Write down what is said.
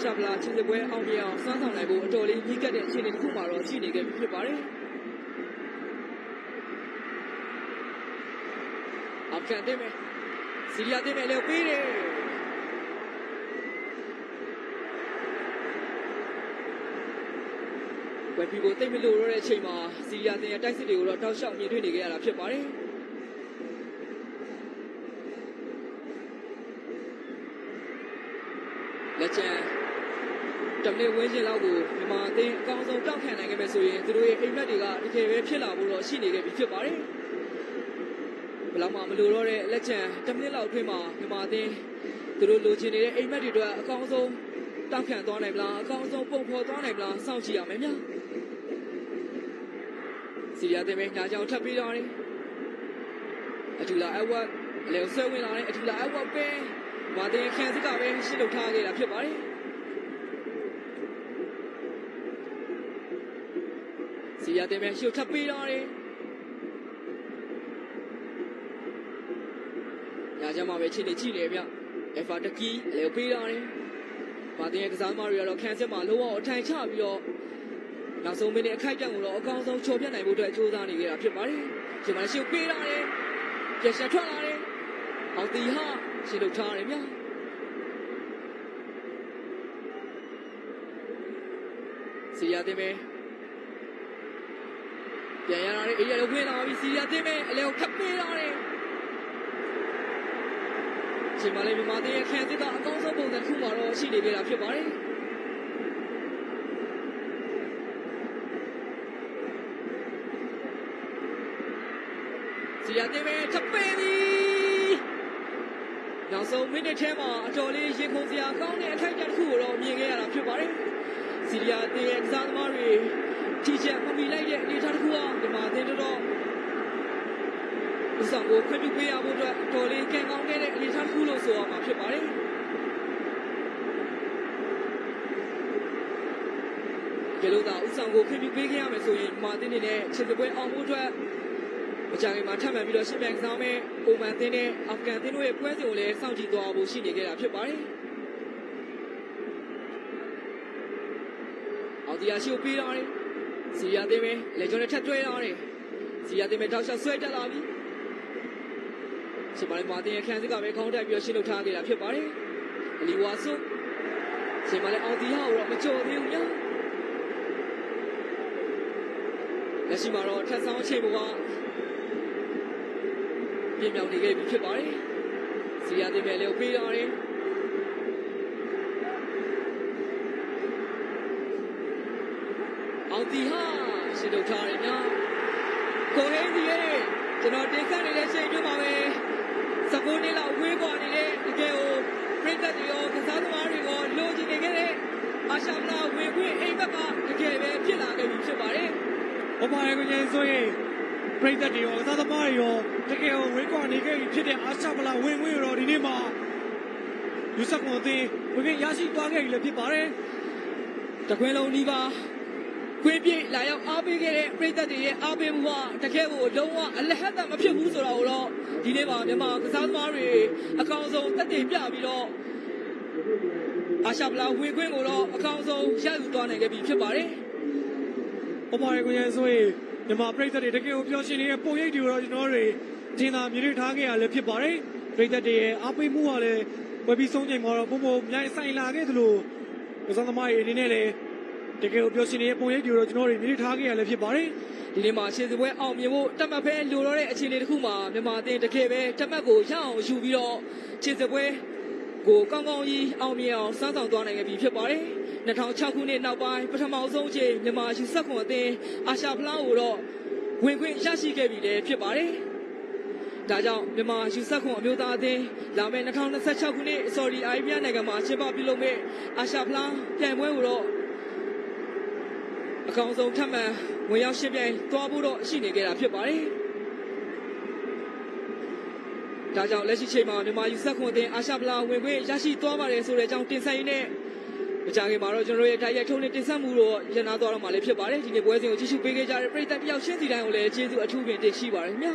ရှာဖလားချင်းစပွဲအောင်မြင်အောင်စွမ်းဆောင်နိုင်ဖို့အတော်လေးကြီးကပ်တဲ့အခြေအနေတစ်ခုမှာတော့ရှိနေခဲ့ပြီဖြစ်ပါတယ်အာဖဂန်တင်မယ်ဆီးရီးယားတင်မယ်လေပေးတယ်ဝက်ပီကိုတိတ်မလို့ရတဲ့အချိန်မှာဆီးရီးယားတင်ရဲ့တိုက်စစ်တွေကိုတော့တောက်လျှောက်မြင်တွေ့နေခဲ့ရတာဖြစ်ပါတယ်လက်ချန်တမင်ဝင်းချင်းလောက်ကိုမြန်မာအသင်းအကောင်းဆုံးတောက်ခံနိုင်ခဲ့မယ်ဆိုရင်သူတို့ရဲ့အိမ်မက်တွေကတကယ်ပဲဖြစ်လာဖို့တော့ရှိနေခဲ့ပြီဖြစ်ပါတယ်ဘယ်လောက်မှမလိုတော့တဲ့လက်ချန်တမင်လောက်အတွင်းမှာမြန်မာအသင်းသူတို့လိုချင်နေတဲ့အိမ်မက်တွေအတွက်အကောင်းဆုံးတောက်ခံသွားနိုင်မလားအကောင်းဆုံးပုံဖော်သွားနိုင်မလားစောင့်ကြည့်ရမယ်များဆီးရီးယားတင်မဲ့ညာကြောင်ထပ်ပြီးတော့အထူလာအဝတ်လေဆွဲဝင်လာတဲ့အထူလာအဝတ်ပဲမာတင်ခန်းစစ်ကပဲရှင်းလုပ်ထားခဲ့တာဖြစ်ပါတယ်ဆီးရီးယားတင်မဲ့ရှုပ်ထပ်ပြီးတော့ညာကြောင်မှာပဲချင်းနေကြည့်နေဗျအဖာတကီလေပြီးတော့မာတင်ရဲ့ကစားသမားတွေကတော့ခန်းစစ်မှာလုံးဝအထိုင်ချပြီးတော့နောက်ဆုံးမိနစ်အခိုက်အတန့်ကိုတော့အကောင်းဆုံးချော်ပြတ်နိုင်ဖို့အတွက်ကြိုးစားနေကြတာဖြစ်ပါတယ်။ဒီမှာရှုပ်ပေးလာတယ်။ပြက်ချက်ထွက်လာတယ်။အောင်တီဟာရှင်းလုပ်ထားတယ်ဗျာ။ဆီးရီးယားတင်မယ်ပြန်ရလာတယ်အေးရလုံးဝင်လာပြီဆီးရီးယားတင်မယ်အလဲကိုခပ်ပေးလာတယ်။ဒီမှာလည်းမြန်မာတင်ရဲ့ခံစစ်ကအကောင်းဆုံးပုံစံတစ်ခုမှာတော့ရှိနေကြတာဖြစ်ပါတယ်။ဆီးရီးယားတင်မဲ့ထပ်ပေးသည်နောက်ဆုံးမိနစ်ထဲမှာအတော်လေးရင်ခုန်စရာကောင်းတဲ့အထိုက်အတန့်တစ်ခုကိုတော့မြင်ခဲ့ရတာဖြစ်ပါတယ်ဆီးရီးယားတင်ရဲ့ကစားသမားတွေထိချက်မမီလိုက်တဲ့အနေအထားတစ်ခုဟာဒီမှာတင်တော့ဥဆောင်ကိုခွင့်ပြုပေးရဖို့အတွက်အတော်လေးကံကောင်းခဲ့တဲ့အနေအထားတစ်ခုလို့ဆိုရမှာဖြစ်ပါတယ်ဒီလိုသာဥဆောင်ကိုခွင့်ပြုပေးခဲ့ရမယ်ဆိုရင်မာတင်နေနဲ့ခြေစပွဲအောင်ဖို့အတွက်မကြခင်မှာထပ်မံပြီးတော့ရှင်းပြကစားမဲ့အိုမန်တင်းနဲ့အာဖဂန်တင်းတို့ရဲ့ပွဲစဉ်ကိုလည်းစောင့်ကြည့်သွားဖို့ရှိနေကြတာဖြစ်ပါတယ်။အော်ဒီယာရှိကိုပေးတော့တယ်။ဆီးရီးယားတင်းပဲလက်ကျော်နဲ့ထပ်တွဲတော့တယ်။ဆီးရီးယားတင်းပဲတောက်လျှောက်ဆွဲတက်လာပြီ။ရှင်မလေးမာတင်းရဲ့ခန်းစစ်ကပဲခေါင်းတက်ပြီးတော့ရှင်းလုပ်ထားခဲ့တာဖြစ်ပါတယ်။အလီဝါဆုရှင်မလေးအော်ဒီယာကိုတော့မကြော်သေးဘူးညာ။လက်ရှိမှာတော့ထပ်ဆောင်အချိန်ပေါ်ကပြင်ပြောင်းနေခဲ့ပြီဖြစ်ပါတယ်ဆီးရီးယားတင်မဲ့လေကိုပေးတော့တယ်အောင်တီဟာရှင်းထုတ်ထားတယ်ညာကိုဟင်းစီရဲ့ကျွန်တော်တင်ဆက်နေတဲ့ချိန်တွင်းမှာပဲ19နှစ်လောက်ဝေးကွာနေတဲ့တကယ်ကိုပြည်သက်တွေရောကစားသမားတွေရောလိုချင်နေခဲ့တဲ့အာရှဖလားဝင်ခွင့်အိမ်ဘက်ကတကယ်ပဲဖြစ်လာခဲ့ပြီဖြစ်ပါတယ်ဟုတ်ပါတယ်ကိုကြီးဆိုရင်ပြည်သက်တွေရောကစားသမားတွေရောတကယ်ကိုဝေးကွာနေခဲ့ပြီဖြစ်တဲ့အာရှဖလားဝင်ခွင့်ရောဒီနေ့မှာယူဆကွန်အသင်းဝင်ခွင့်ရရှိသွားခဲ့ပြီလည်းဖြစ်ပါတယ်တခွင်းလုံးဒီပါခွင့်ပြည့်လာရောက်အားပေးခဲ့တဲ့ပြည်သက်တွေရဲ့အားပေးမှုဟာတကယ်ကိုလုံးဝအလဟတ်တမဖြစ်ဘူးဆိုတာကိုတော့ဒီနေ့မှာမြန်မာကစားသမားတွေအကောင်းဆုံးတက်တည်ပြပြီးတော့အာရှဖလားဝင်ခွင့်ကိုတော့အကောင်းဆုံးရယူသွားနိုင်ခဲ့ပြီဖြစ်ပါတယ်ဟုတ်ပါတယ်ကိုကြီးဆိုရင်မြန်မာပြည်သက်တွေတကယ်ကိုပျော်ရွှင်နေတဲ့ပုံရိပ်တွေကိုတော့ကျွန်တော်တွေထင်သာမြင်တွေ့ထားခဲ့ရလည်းဖြစ်ပါတယ်ပြည်သက်တွေရဲ့အားပေးမှုကလည်းဝယ်ပြီးဆုံးချိန်မှာတော့ပုံမြိုင်ဆိုင်လာခဲ့သလိုကစားသမားတွေအနေနဲ့လည်းတကယ်ကိုပျော်ရွှင်နေတဲ့ပုံရိပ်တွေကိုတော့ကျွန်တော်တွေမြင်တွေ့ထားခဲ့ရလည်းဖြစ်ပါတယ်ဒီနေ့မှာရှင်းစပွဲအောင်မြင်ဖို့တတ်မှတ်ပဲလိုတော့တဲ့အခြေအနေတစ်ခုမှာမြန်မာအသင်းတကယ်ပဲတတ်မှတ်ကိုရအောင်ယူပြီးတော့ရှင်းစပွဲကိုကောင်းကောင်းကြီးအောင်မြင်အောင်စမ်းဆောင်သွားနိုင်ခဲ့ပြီဖြစ်ပါတယ်2006ခုနှစ်နောက်ပိုင်းပထမဆုံးအချိန်မြန်မာယူဆက်ခွန်အသင်းအာရှဖလားကိုတော့ဝင်ခွင့်ရရှိခဲ့ပြီလည်းဖြစ်ပါတယ်။ဒါကြောင့်မြန်မာယူဆက်ခွန်အမျိုးသားအသင်းလာမယ့်2026ခုနှစ်ဆော်ဒီအာရေဗျနိုင်ငံမှာကျင်းပပြုလုပ်မယ့်အာရှဖလားပြိုင်ပွဲကိုတော့အကောင်းဆုံးထပ်မံဝင်ရောက်ရှင်းပြိုင်သွားဖို့တော့ရှိနေကြတာဖြစ်ပါတယ်။ဒါကြောင့်လက်ရှိချိန်မှာမြန်မာယူဆက်ခွန်အသင်းအာရှဖလားဝင်ခွင့်ရရှိသွားပါတယ်ဆိုတဲ့အကြောင်းတင်ဆက်ရင်းနဲ့မကြခင်မှာတော့ကျွန်တော်ရဲ့တိုက်ရိုက်ထုတ်လွှင့်တင်ဆက်မှုတော့ရနာသွားတော့မှလည်းဖြစ်ပါတယ်ဒီနေ့ပွဲစဉ်ကိုကြည့်ရှုပေးခဲ့ကြတဲ့ပရိသတ်တယောက်ချင်းစီတိုင်းကိုလည်းကျေးဇူးအထူးပင်တင်ရှိပါတယ်ခင်ဗျာ